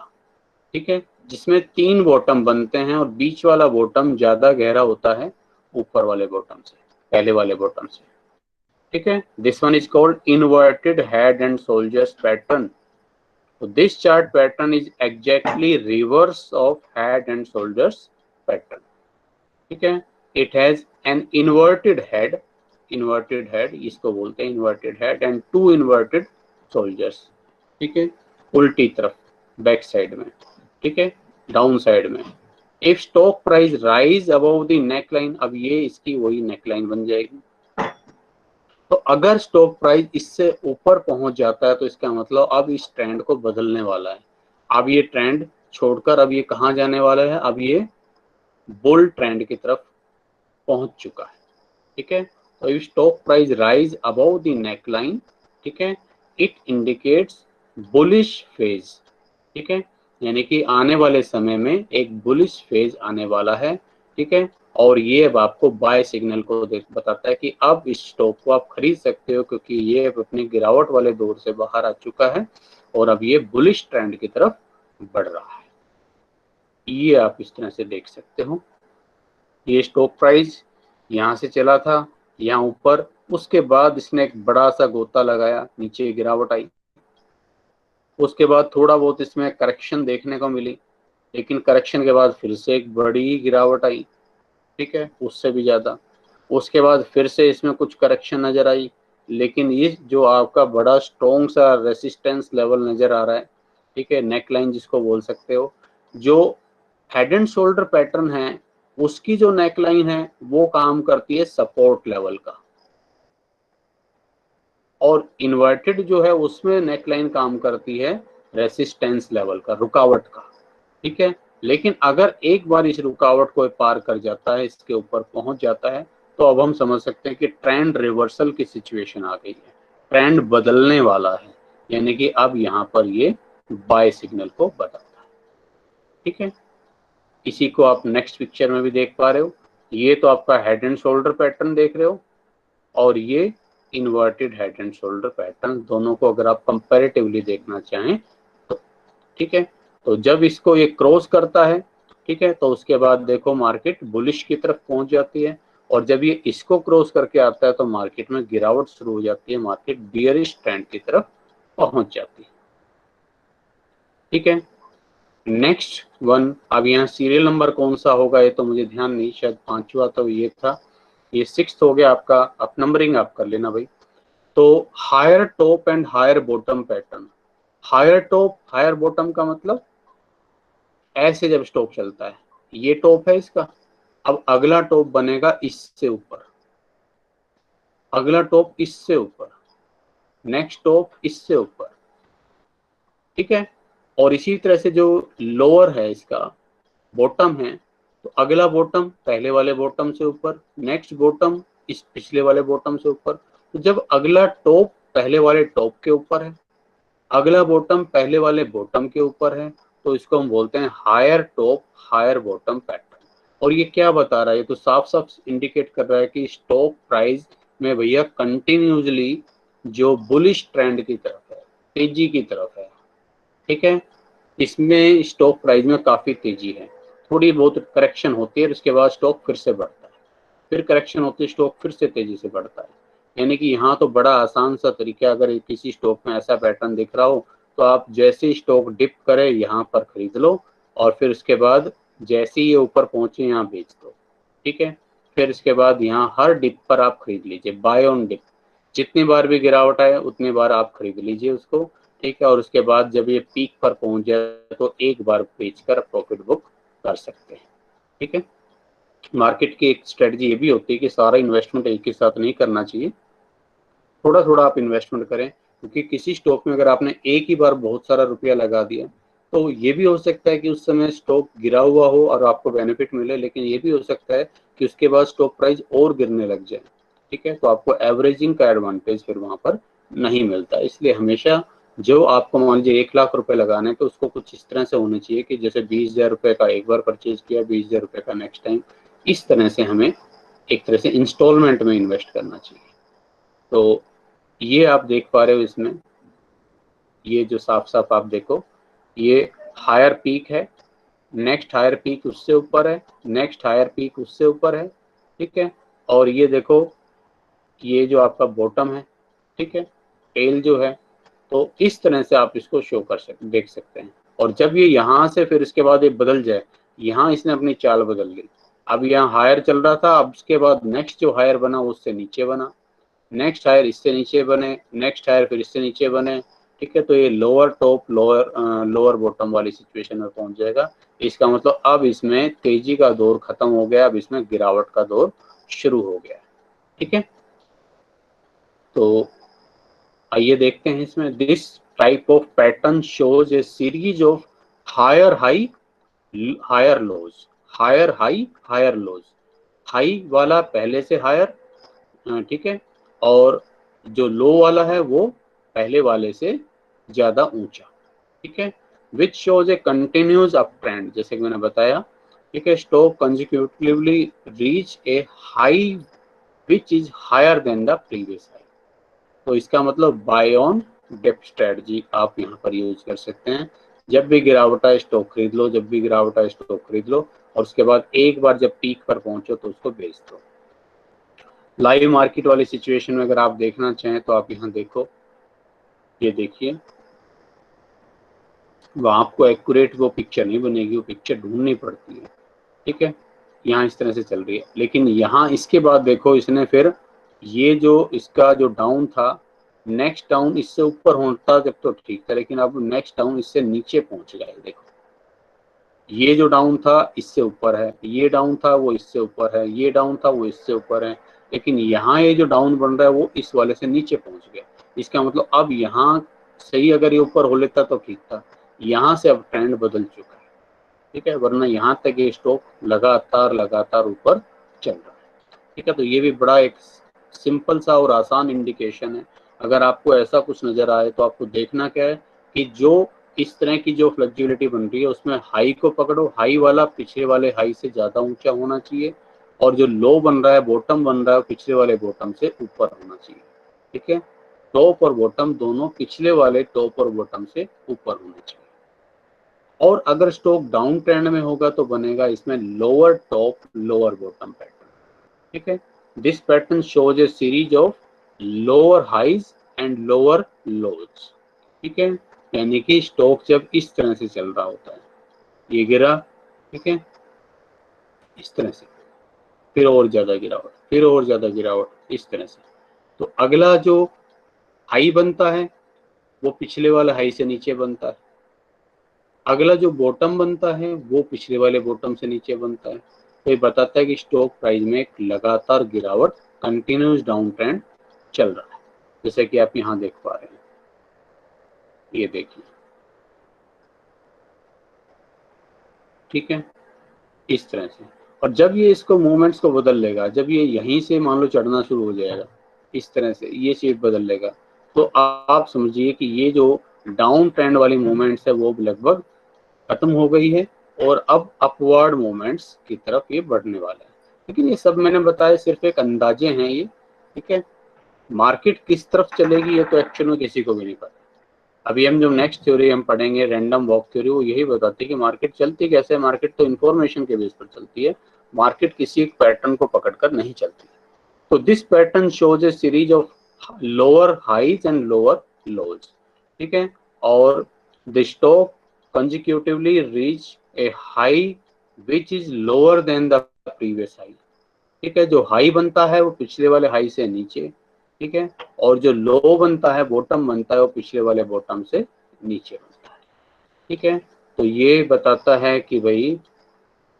ठीक है, जिसमें 3 बॉटम बनते हैं और बीच वाला बॉटम ज्यादा गहरा होता है ऊपर वाले बॉटम से, पहले वाले बॉटम से। ठीक है, this one is called inverted head and soldiers pattern. So this chart pattern is exactly reverse of head and shoulders pattern. ठीक है, it has an inverted head इसको बोलते हैं inverted head and 2 inverted shoulders। ठीक है, उल्टी तरफ, back side में, ठीक है, डाउन साइड में। If stock price rise above the neckline, अब ये इसकी वही नेकलाइन बन जाएगी। तो अगर स्टॉक प्राइस इससे ऊपर पहुंच जाता है तो इसका मतलब अब इस ट्रेंड को बदलने वाला है। अब ये ट्रेंड छोड़कर अब ये कहाँ जाने वाला है, अब ये बुल ट्रेंड की तरफ पहुंच चुका है। ठीक है, तो if stock price rise above the neckline, ठीक है, इट इंडिकेट्स बुलिश फेज। ठीक है, यानी कि आने वाले समय में एक बुलिश फेज आने वाला है। ठीक है, और ये अब आपको बाय सिग्नल को बताता है कि अब इस स्टॉक को आप खरीद सकते हो, क्योंकि ये अब अपने गिरावट वाले दौर से बाहर आ चुका है और अब ये बुलिश ट्रेंड की तरफ बढ़ रहा है। ये आप इस तरह से देख सकते हो। ये स्टॉक प्राइस यहाँ से चला था यहाँ ऊपर, उसके बाद इसने एक बड़ा सा गोता लगाया, नीचे गिरावट आई। उसके बाद थोड़ा बहुत इसमें करेक्शन देखने को मिली, लेकिन करेक्शन के बाद फिर से एक बड़ी गिरावट आई। ठीक है, उससे भी ज्यादा। उसके बाद फिर से इसमें कुछ करेक्शन नजर आई, लेकिन ये जो आपका बड़ा स्ट्रॉन्ग सा रेसिस्टेंस लेवल नजर आ रहा है, ठीक है, नेकलाइन जिसको बोल सकते हो, जो हेड एंड शोल्डर पैटर्न है उसकी जो नेकलाइन है वो काम करती है सपोर्ट लेवल का, और इन्वर्टेड जो है उसमें नेकलाइन काम करती है रेसिस्टेंस लेवल का, रुकावट का। ठीक है, लेकिन अगर एक बार इस रुकावट को पार कर जाता है, इसके ऊपर पहुंच जाता है, तो अब हम समझ सकते हैं कि ट्रेंड रिवर्सल की सिचुएशन आ गई है, ट्रेंड बदलने वाला है, यानी कि अब यहाँ पर ये बाय सिग्नल को बताता है। ठीक है, इसी को आप नेक्स्ट पिक्चर में भी देख पा रहे हो। ये तो आपका हेड एंड शोल्डर पैटर्न देख रहे हो, और ये inverted head and shoulder pattern, दोनों को अगर आप कंपैरेटिवली देखना चाहें तो। ठीक है, तो जब इसको ये क्रॉस करता है, ठीक है, तो उसके बाद देखो मार्केट बुलिश की तरफ पहुंच जाती है, और जब ये इसको क्रॉस करके आता है तो मार्केट में गिरावट शुरू हो जाती है, मार्केट बियरिश ट्रेंड की तरफ पहुंच जाती है। ठीक है, नेक्स्ट वन, अब यहाँ सीरियल नंबर कौन सा होगा ये तो मुझे ध्यान नहीं, शायद 5वां तो ये था, ये 6th हो गया आपका। आप नंबरिंग आप कर लेना भाई। तो higher top and higher bottom pattern. Higher top higher bottom का मतलब ऐसे जब स्टॉक चलता है, ये टॉप है इसका, अब अगला टॉप बनेगा इससे ऊपर, अगला टॉप इससे ऊपर, नेक्स्ट टॉप इससे ऊपर, ठीक है। और इसी तरह से जो लोअर है इसका बॉटम है, तो अगला बॉटम पहले वाले बॉटम से ऊपर, नेक्स्ट बॉटम इस पिछले वाले बॉटम से ऊपर। तो जब अगला टॉप पहले वाले टॉप के ऊपर है, अगला बॉटम पहले वाले बॉटम के ऊपर है, तो इसको हम बोलते हैं higher top higher bottom pattern. और ये क्या बता रहा है, ये तो साफ साफ इंडिकेट कर रहा है कि स्टॉक प्राइस में भैया कंटिन्यूसली जो बुलिश ट्रेंड की तरफ है, तेजी की तरफ है। ठीक है, इसमें स्टॉक प्राइस में काफी तेजी है, थोड़ी बहुत करेक्शन होती है, उसके बाद स्टॉक फिर से बढ़ता है, फिर करेक्शन होती है, स्टॉक फिर से तेजी से बढ़ता है। यानी कि यहाँ तो बड़ा आसान सा तरीका, अगर किसी स्टॉक में ऐसा पैटर्न दिख रहा हो तो आप जैसे ही स्टॉक डिप करे यहाँ पर खरीद लो, और फिर उसके बाद जैसे ही ये ऊपर पहुंचे यहाँ बेच दो। ठीक है, फिर इसके बाद यहाँ हर डिप पर आप खरीद लीजिए, बाय ऑन डिप। जितनी बार भी गिरावट आए उतनी बार आप खरीद लीजिए उसको। ठीक है, और उसके बाद जब ये पीक पर पहुंच जाए तो एक बार बेचकर प्रॉफिट बुक कर सकते हैं। ठीक है, मार्केट की एक स्ट्रेटजी ये भी होती है कि सारा इन्वेस्टमेंट एक ही साथ नहीं करना चाहिए, थोड़ा थोड़ा आप इन्वेस्टमेंट करें, क्योंकि किसी स्टॉक में अगर आपने एक ही बार बहुत सारा रुपया लगा दिया तो ये भी हो सकता है कि उस समय स्टॉक गिरा हुआ हो और आपको बेनिफिट मिले, लेकिन ये भी हो सकता है कि उसके बाद स्टॉक प्राइस और गिरने लग जाए। ठीक है, तो आपको एवरेजिंग का एडवांटेज फिर वहां पर नहीं मिलता। इसलिए हमेशा जो आपको मान लीजिए 1 लाख रुपए लगाने तो उसको कुछ इस तरह से होने चाहिए कि जैसे 20,000 रुपए का एक बार परचेज किया, 20,000 रुपए का नेक्स्ट टाइम, इस तरह से हमें एक तरह से इंस्टॉलमेंट में इन्वेस्ट करना चाहिए। तो ये आप देख पा रहे हो इसमें, ये जो साफ साफ आप देखो, ये हायर पीक है, नेक्स्ट हायर पीक उससे ऊपर है, नेक्स्ट हायर पीक उससे ऊपर है। ठीक है, और ये देखो ये जो आपका बॉटम है, ठीक है, टेल जो है, तो इस तरह से आप इसको शो कर सकते, देख सकते हैं। और जब ये यहाँ से फिर इसके बाद ये बदल जाए, यहाँ इसने अपनी चाल बदल ली, अब यहाँ हायर चल रहा था, अब उसके बाद नेक्स्ट जो हायर बना उससे नीचे बना, नेक्स्ट हायर इससे नीचे बने, नेक्स्ट हायर फिर इससे नीचे बने। ठीक है, तो ये लोअर टॉप लोअर बॉटम वाली सिचुएशन में पहुंच जाएगा। इसका मतलब अब इसमें तेजी का दौर खत्म हो गया, अब इसमें गिरावट का दौर शुरू हो गया। ठीक है, तो आइए देखते हैं इसमें, this type of pattern shows a series of higher high higher lows, higher high higher lows. High वाला पहले से हायर, ठीक है, और जो लो वाला है वो पहले वाले से ज्यादा ऊंचा। ठीक है, which shows a continuous up trend, जैसे कि मैंने बताया। ठीक है, stock consecutively reach a high which is higher than the previous high. तो इसका मतलब बाय ऑन डिप स्ट्रेटजी आप यहाँ पर यूज कर सकते हैं। जब भी गिरावट आए स्टॉक खरीद लो, जब भी गिरावट आए स्टॉक खरीद लो, और उसके बाद एक बार जब पीक पर पहुंचो तो उसको बेच दो। लाइव मार्केट वाली सिचुएशन में अगर आप देखना चाहें तो आप यहाँ देखो, ये देखिए, वहाँ आपको एक्यूरेट वो पिक्चर नहीं बनेगी, वो पिक्चर ढूंढनी पड़ती है। ठीक है, यहाँ इस तरह से चल रही है, लेकिन यहाँ इसके बाद देखो इसने फिर ये जो इसका जो डाउन था, नेक्स्ट डाउन इससे ऊपर होता जब तो ठीक था, लेकिन अब नेक्स्ट डाउन इससे नीचे पहुंच गया है। देखो ये जो डाउन था इससे ऊपर है, ये डाउन था वो इससे ऊपर है, ये डाउन था वो इससे ऊपर है, लेकिन यहाँ ये जो डाउन बन रहा है वो इस वाले से नीचे पहुंच गया। इसका मतलब अब यहाँ सही अगर ये ऊपर हो लेता तो ठीक था, यहाँ से अब ट्रेंड बदल चुका है। ठीक है, वरना यहाँ तक ये स्टॉक लगातार लगातार ऊपर चल रहा है। ठीक है, तो ये भी बड़ा एक सिंपल सा और आसान इंडिकेशन है। अगर आपको ऐसा कुछ नजर आए तो आपको देखना क्या है कि जो इस तरह की जो फ्लक्चुएलिटी बन रही है उसमें हाई को पकड़ो, हाई वाला पिछले वाले हाई से ज्यादा ऊंचा होना चाहिए, और जो लो बन रहा है बॉटम बन रहा है पिछले वाले बॉटम से ऊपर होना चाहिए। ठीक है, टॉप और बॉटम दोनों पिछले वाले टॉप और बॉटम से ऊपर होने चाहिए। और अगर स्टॉक डाउन ट्रेंड में होगा तो बनेगा इसमें lower top lower bottom pattern. ठीक है, this pattern shows a series of lower highs and lower lows. ठीक है, यानी कि स्टॉक जब इस तरह से चल रहा होता है, ये गिरा, ठीक है, इस तरह से, फिर और ज्यादा गिरावट, फिर और ज्यादा गिरावट, इस तरह से, तो अगला जो हाई बनता है वो पिछले वाले हाई से नीचे बनता है, अगला जो बॉटम बनता है वो पिछले वाले बॉटम से नीचे बनता है। तो ये बताता है कि स्टॉक प्राइस में एक लगातार गिरावट, कंटिन्यूस डाउन ट्रेंड चल रहा है, जैसे कि आप यहाँ देख पा रहे हैं। ये देखिए, ठीक है, इस तरह से। और जब ये इसको मूवमेंट्स को बदल लेगा, जब ये यहीं से मान लो चढ़ना शुरू हो जाएगा, इस तरह से ये शेप बदल लेगा, तो आप समझिए कि ये जो डाउन ट्रेंड वाली मूवमेंट्स है वो लगभग खत्म हो गई है और अब अपवर्ड मूवमेंट्स की तरफ ये बढ़ने वाला है। लेकिन ये सब मैंने बताया सिर्फ एक अंदाजे हैं ये, ठीक है। मार्केट किस तरफ चलेगी ये तो एक्चुअल में किसी को भी नहीं पता। अभी हम जो नेक्स्ट थ्योरी हम पढ़ेंगे रैंडम वॉक थ्योरी, वो यही बताती है कि मार्केट चलती कैसे है। मार्केट तो इन्फॉर्मेशन के बेस पर चलती है, मार्केट किसी एक पैटर्न को पकड़कर नहीं चलती। तो this pattern shows a series of lower highs and lower lows, ठीक है। और the stock consecutively reach a high which is lower than the previous high, ठीक है। जो हाई बनता है वो पिछले वाले हाई से नीचे, ठीक है। और जो लो बनता है, बॉटम बनता है, वो पिछले वाले बॉटम से नीचे बनता है, ठीक है। तो ये बताता है कि भाई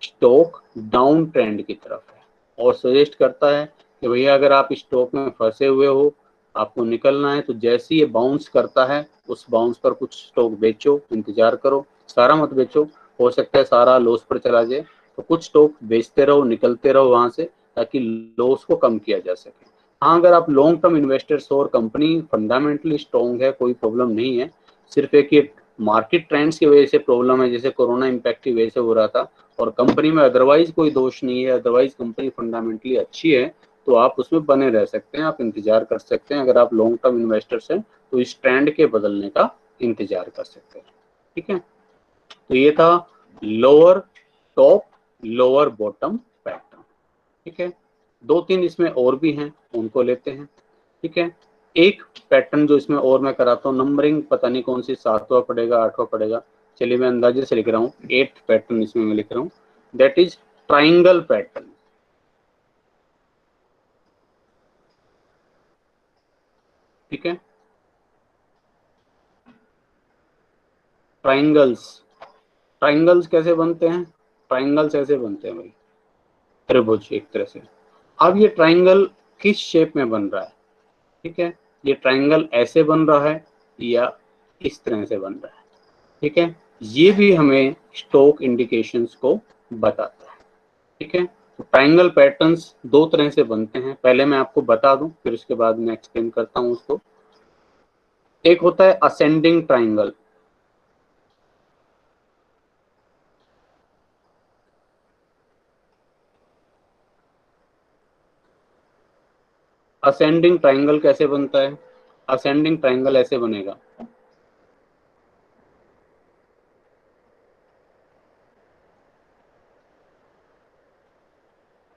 स्टॉक डाउन ट्रेंड की तरफ है और सजेस्ट करता है कि भैया अगर आप स्टॉक में फंसे हुए हो, आपको निकलना है, तो जैसे ही ये बाउंस करता है उस बाउंस पर कुछ स्टॉक बेचो, इंतजार करो, सारा मत बेचो, हो सकता है सारा लॉस पर चला जाए, तो कुछ स्टॉक बेचते रहो, निकलते रहो वहां से, ताकि लॉस को कम किया जा सके। हाँ, अगर आप लॉन्ग टर्म इन्वेस्टर्स हो और कंपनी फंडामेंटली स्ट्रॉन्ग है, कोई प्रॉब्लम नहीं है, सिर्फ एक ये मार्केट ट्रेंड्स की वजह से प्रॉब्लम है, जैसे कोरोना इम्पैक्ट की वजह से हो रहा था, और कंपनी में अदरवाइज कोई दोष नहीं है, अदरवाइज कंपनी फंडामेंटली अच्छी है, तो आप उसमें बने रह सकते हैं, आप इंतजार कर सकते हैं। अगर आप लॉन्ग टर्म इन्वेस्टर्स हैं तो इस ट्रेंड के बदलने का इंतजार कर सकते हैं, ठीक है। तो ये था lower top lower bottom pattern, ठीक है। दो तीन इसमें और भी हैं, उनको लेते हैं, ठीक है। एक पैटर्न जो इसमें और मैं कराता हूँ, नंबरिंग पता नहीं कौन सी, 7वां पड़ेगा 8वां पड़ेगा, चलिए मैं अंदाजे से लिख रहा हूँ, 8th पैटर्न इसमें मैं लिख रहा हूँ, दैट इज ट्राइंगल पैटर्न, ठीक है। ट्राइंगल्स, ट्राइंगल्स कैसे बनते हैं? ट्राइंगल्स ऐसे बनते हैं भाई, त्रिभुज एक तरह से। अब ये ट्राइंगल किस शेप में बन रहा है, ठीक है। ये ट्राइंगल ऐसे बन रहा है या इस तरह से बन रहा है, ठीक है। ये भी हमें स्टॉक इंडिकेशंस को बताता है, ठीक है। तो ट्राइंगल पैटर्न्स दो तरह से बनते हैं, पहले मैं आपको बता दूं, फिर उसके बाद मैं एक्सप्लेन करता हूं उसको। एक होता है असेंडिंग ट्राइंगल, असेंडिंग ट्राइंगल कैसे बनता है? असेंडिंग ट्राइंगल ऐसे बनेगा,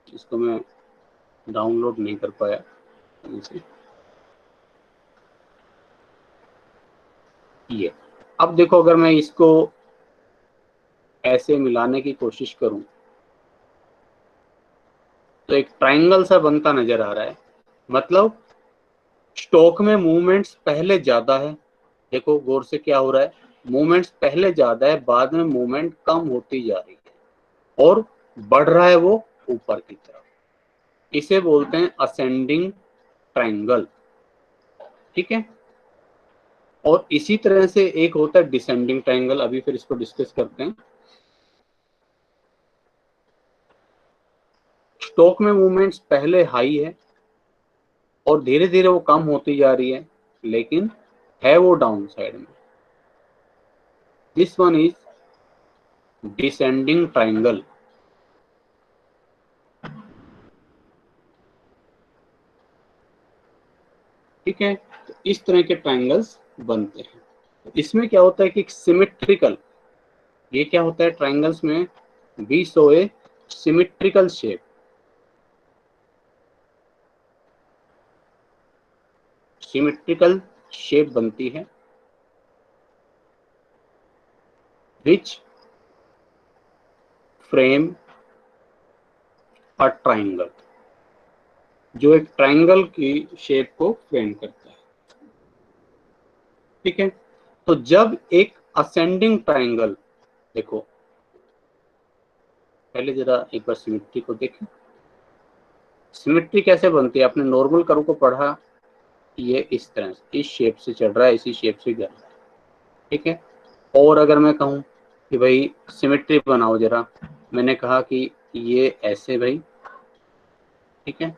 इसको मैं डाउनलोड नहीं कर पाया इसे, ये। अब देखो, अगर मैं इसको ऐसे मिलाने की कोशिश करूं तो एक ट्राइंगल सा बनता नजर आ रहा है, मतलब स्टॉक में मूवमेंट्स पहले ज्यादा है। देखो गौर से क्या हो रहा है, मूवमेंट्स पहले ज्यादा है, बाद में मूवमेंट कम होती जा रही है और बढ़ रहा है वो ऊपर की तरफ। इसे बोलते हैं असेंडिंग ट्राइंगल, ठीक है। और इसी तरह से एक होता है डिसेंडिंग ट्राइंगल, अभी फिर इसको डिस्कस करते हैं। स्टॉक में मूवमेंट्स पहले हाई है और धीरे धीरे वो कम होती जा रही है, लेकिन है वो डाउन साइड में। This one is descending triangle, ठीक है। तो इस तरह के ट्राइंगल्स बनते हैं। इसमें क्या होता है कि सिमेट्रिकल, ये क्या होता है ट्राइंगल्स में, we show a symmetrical shape, symmetrical shape बनती है, विच फ्रेम अ ट्राइंगल, जो एक ट्राइंगल की शेप को फ्रेम करता है, ठीक है। तो जब एक असेंडिंग ट्राइंगल, देखो पहले जरा एक बार सिमेट्री को देखें, सिमेट्री कैसे बनती है, आपने नॉर्मल कर्व को पढ़ा, ये इस तरह से इस शेप से चढ़ रहा है, इसी शेप से गिर रहा है, ठीक है। और अगर मैं कहूं कि भाई सिमेट्री बनाओ जरा। मैंने कहा कि ये ऐसे भाई, ठीक है,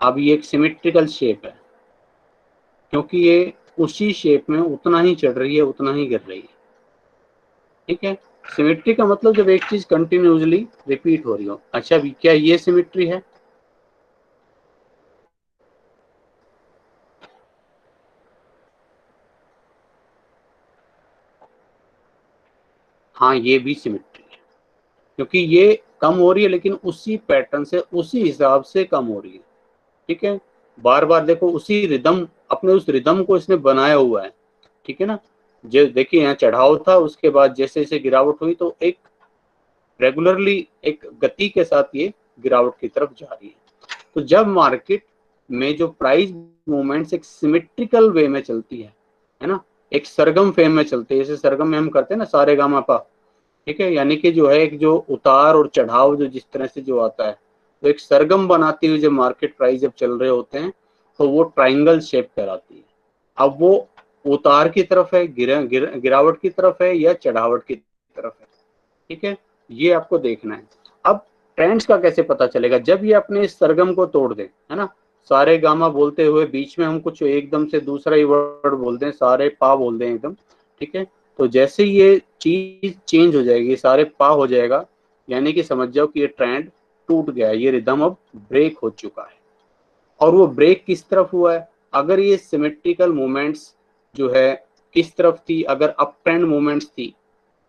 अब ये एक सिमेट्रिकल शेप है क्योंकि ये उसी शेप में उतना ही चढ़ रही है उतना ही गिर रही है, ठीक है। सिमेट्री का मतलब जब एक चीज कंटिन्यूसली रिपीट हो रही हो। अच्छा, अभी क्या ये सिमेट्री है? हाँ, ये भी सिमेट्री है क्योंकि ये कम हो रही है लेकिन उसी पैटर्न से उसी हिसाब से कम हो रही है, ठीक है। बार बार देखो उसी रिदम, अपने उस रिदम को इसने बनाया हुआ है, ठीक है ना। जो देखिए यहाँ चढ़ाव था, उसके बाद जैसे जैसे गिरावट हुई तो एक रेगुलरली एक गति के साथ ये गिरावट की तरफ जा रही है। तो जब मार्केट में जो प्राइस मूवमेंट्स एक सिमेट्रिकल वे में चलती है ना, एक सरगम फेम में चलती है, जैसे सरगम में हम करते हैं ना सारे गामा पा, ठीक है, यानी कि जो है एक जो उतार और चढ़ाव जो जिस तरह से जो आता है, तो एक सरगम बनाती हुई जब मार्केट प्राइस जब चल रहे होते हैं तो वो ट्राइंगल शेप कहलाती है। अब वो उतार की तरफ है, गिरावट की तरफ है या चढ़ावट की तरफ है, ठीक है, ये आपको देखना है। अब ट्रेंड्स का कैसे पता चलेगा? जब ये अपने इस सरगम को तोड़ दे, है ना, सारे गामा बोलते हुए बीच में हम कुछ एकदम से दूसरा ही वर्ड बोलते हैं, सारे पा बोल दें एकदम, ठीक है, तो जैसे ये चीज चेंज हो जाएगी, सारे पा हो जाएगा, यानी कि समझ जाओ कि ये ट्रेंड टूट गया, ये रिदम अब ब्रेक हो चुका है। और वो ब्रेक किस तरफ हुआ है? अगर ये सिमेट्रिकल मूवमेंट्स जो है किस तरफ थी, अगर अप ट्रेंड मूवमेंट्स थी,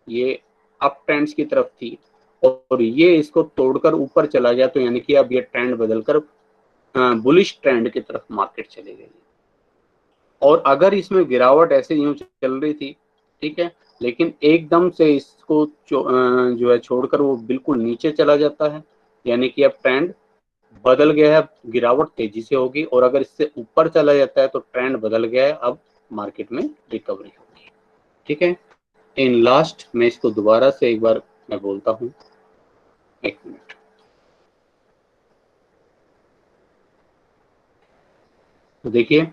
ये अप ट्रेंड्स की तरफ थी और ये इसको तोड़कर ऊपर चला गया, तो यानी कि अब ये ट्रेंड बदलकर बुलिश ट्रेंड की तरफ मार्केट चली गई। और अगर इसमें गिरावट ऐसे यूं चल रही थी, ठीक है, लेकिन एकदम से इसको जो है छोड़कर वो बिल्कुल नीचे चला जाता है, यानी कि अब ट्रेंड बदल गया है, गिरावट तेजी से होगी। और अगर इससे ऊपर चला जाता है तो ट्रेंड बदल गया है, अब मार्केट में रिकवरी होगी, ठीक है। इन लास्ट मैं इसको दोबारा से एक बार मैं बोलता हूँ, एक मिनट। तो देखिए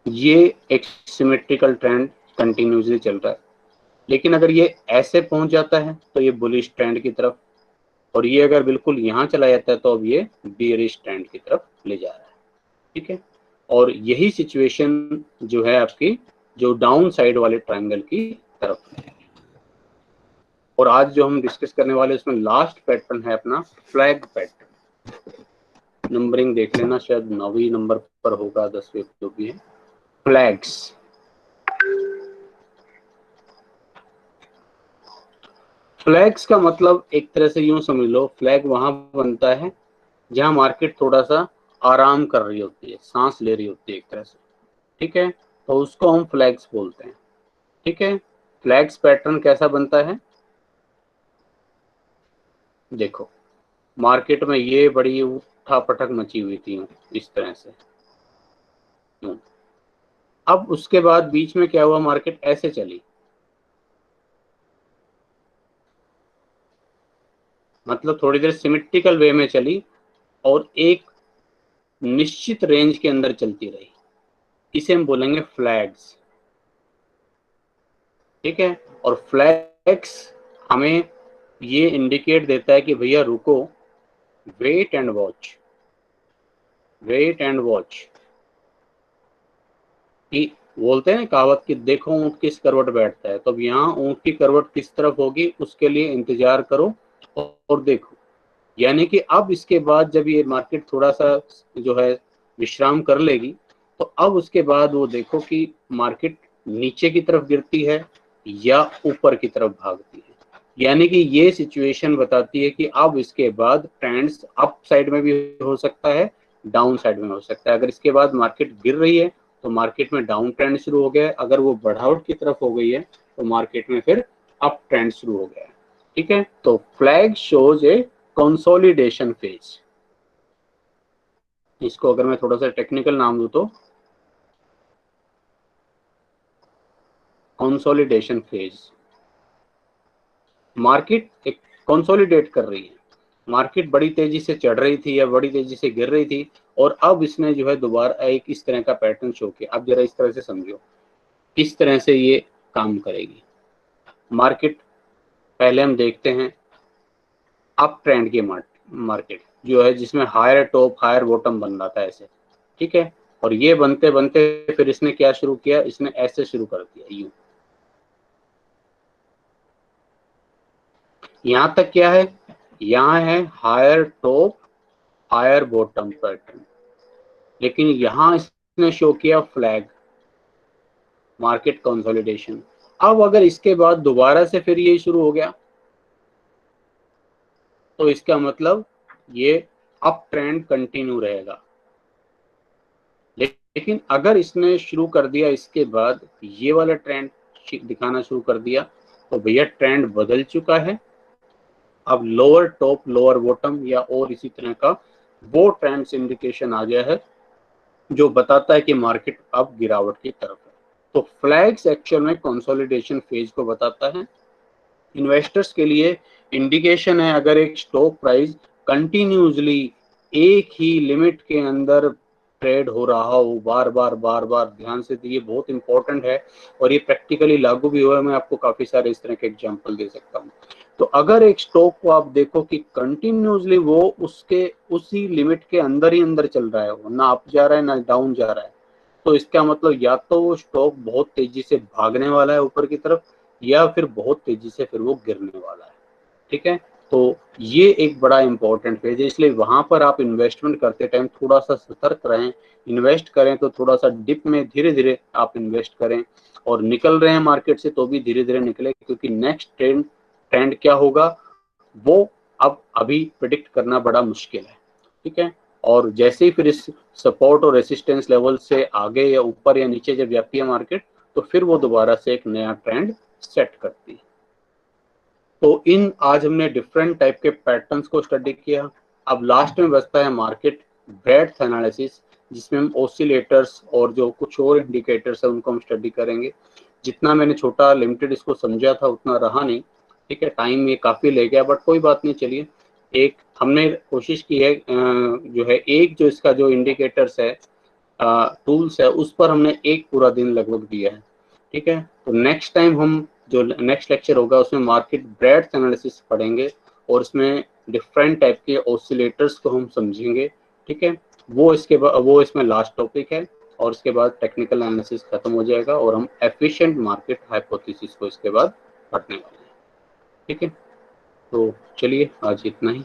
ये एक सिमेट्रिकल ट्रेंड कंटिन्यूसली चल रहा है, लेकिन अगर ये ऐसे पहुंच जाता है तो ये बुलिश ट्रेंड की तरफ, और ये अगर बिल्कुल यहाँ चला जाता है तो अब ये बियरिश ट्रेंड की तरफ ले जा रहा है, ठीक है। और यही सिचुएशन जो है आपकी जो डाउन साइड वाले ट्रायंगल की तरफ है। और आज जो हम डिस्कस करने वाले उसमें लास्ट पैटर्न है अपना फ्लैग पैटर्न। नंबरिंग देख लेना, शायद 9वीं नंबर पर होगा, 10वें जो भी है। फ्लैग्स, फ्लैग्स का मतलब एक तरह से यूं समझ लो, फ्लैग वहां बनता है जहां मार्केट थोड़ा सा आराम कर रही होती है, सांस ले रही होती है एक तरह से, ठीक है, तो उसको हम फ्लैग्स बोलते हैं, ठीक है। फ्लैग्स पैटर्न कैसा बनता है? देखो मार्केट में ये बड़ी उठा पटक मची हुई थी इस तरह से, अब उसके बाद बीच में क्या हुआ, मार्केट ऐसे चली, मतलब थोड़ी देर सिमेट्रिकल वे में चली और एक निश्चित रेंज के अंदर चलती रही, इसे हम बोलेंगे फ्लैग्स, ठीक है। और फ्लैग्स हमें ये इंडिकेट देता है कि भैया रुको, wait and watch, wait and watch, कि बोलते हैं कहावत कि देखो ऊंट किस करवट बैठता है, तो अब यहाँ ऊंट की करवट किस तरफ होगी उसके लिए इंतजार करो और देखो। यानी कि अब इसके बाद जब ये मार्केट थोड़ा सा जो है विश्राम कर लेगी, तो अब उसके बाद वो देखो कि मार्केट नीचे की तरफ गिरती है या ऊपर की तरफ भागती है। यानी कि ये सिचुएशन बताती है कि अब इसके बाद ट्रेंड्स अप साइड में भी हो सकता है, डाउन साइड में हो सकता है। अगर इसके बाद मार्केट गिर रही है तो मार्केट में डाउन ट्रेंड शुरू हो गया है, अगर वो बढ़ावट की तरफ हो गई है तो मार्केट में फिर अप ट्रेंड शुरू हो गया है, ठीक है। तो फ्लैग शोज ए कंसोलिडेशन फेज, इसको अगर मैं थोड़ा सा टेक्निकल नाम दूं तो कंसोलिडेशन फेज, मार्केट एक कंसोलिडेट कर रही है, मार्केट बड़ी तेजी से चढ़ रही थी या बड़ी तेजी से गिर रही थी, और अब इसने जो है दोबारा एक इस तरह का पैटर्न शो किया। अब जरा इस तरह से समझो किस तरह से ये काम करेगी मार्केट। पहले हम देखते हैं अप ट्रेंड की मार्केट जो है, जिसमें हायर टॉप हायर बॉटम बन रहा था ऐसे, ठीक है। और ये बनते बनते फिर इसने क्या शुरू किया, इसने ऐसे शुरू कर दिया यूं। यहां तक क्या है, यहाँ है higher top higher bottom pattern, लेकिन यहां इसने शो किया फ्लैग मार्केट कंसोलिडेशन। अब अगर इसके बाद दोबारा से फिर ये शुरू हो गया तो इसका मतलब ये अप ट्रेंड कंटिन्यू रहेगा। लेकिन अगर इसने शुरू कर दिया इसके बाद ये वाला ट्रेंड दिखाना शुरू कर दिया तो भैया ट्रेंड बदल चुका है। अब लोअर टॉप लोअर बॉटम या और इसी तरह का वो ट्रेंड्स इंडिकेशन आ गया है जो बताता है कि मार्केट अब गिरावट की तरफ है। तो फ्लैग्स एक्चुअल में कंसोलिडेशन फेज को बताता है। इन्वेस्टर्स के लिए इंडिकेशन है अगर एक स्टॉक प्राइस कंटिन्यूसली एक ही लिमिट के अंदर ट्रेड हो रहा हो बार बार बार बार, ध्यान से ये बहुत इंपॉर्टेंट है और ये प्रैक्टिकली लागू भी हुआ है। मैं आपको काफी सारे इस तरह के एग्जांपल दे सकता हूँ। तो अगर एक स्टॉक को आप देखो कि कंटिन्यूसली वो उसके उसी लिमिट के अंदर ही अंदर चल रहा है, वो ना अप जा रहा है ना डाउन जा रहा है, तो इसका मतलब या तो वो स्टॉक बहुत तेजी से भागने वाला है ऊपर की तरफ या फिर बहुत तेजी से फिर वो गिरने वाला है, ठीक है। तो ये एक बड़ा इंपॉर्टेंट फेज है, इसलिए वहां पर आप इन्वेस्टमेंट करते टाइम थोड़ा सा सतर्क रहें। इन्वेस्ट करें तो थोड़ा सा डिप में धीरे धीरे आप इन्वेस्ट करें, और निकल रहे हैं मार्केट से तो भी धीरे धीरे निकले, क्योंकि नेक्स्ट ट्रेंड क्या होगा वो अब अभी प्रिडिक्ट करना बड़ा मुश्किल है, ठीक है। और जैसे ही फिर इस सपोर्ट और रेसिस्टेंस लेवल से आगे या ऊपर या नीचे जब जाती है मार्केट तो फिर वो दोबारा से एक नया ट्रेंड सेट करती है। तो इन आज हमने डिफरेंट टाइप के पैटर्न्स को स्टडी किया। अब लास्ट में बचता है मार्केट ब्रेडथ एनालिसिस, जिसमें हम ऑसिलेटर्स और जो कुछ और इंडिकेटर्स है उनको हम स्टडी करेंगे। जितना मैंने छोटा लिमिटेड इसको समझा था उतना रहा नहीं, ठीक है, टाइम ये काफी ले गया, बट कोई बात नहीं। चलिए एक हमने कोशिश की है जो है एक जो इसका जो इंडिकेटर्स है टूल्स है उस पर हमने एक पूरा दिन लगभग दिया है, ठीक है। तो नेक्स्ट टाइम हम जो नेक्स्ट लेक्चर होगा उसमें मार्केट ब्रेडथ एनालिसिस पढ़ेंगे और उसमें डिफरेंट टाइप के ऑसिलेटर्स को हम समझेंगे, ठीक है। वो इसके बाद वो इसमें लास्ट टॉपिक है और उसके बाद टेक्निकल एनालिसिस खत्म हो जाएगा और हम एफिशिएंट मार्केट हाइपोथेसिस को इसके बाद पढ़ने वाले हैं, ठीक है। तो चलिए आज इतना ही।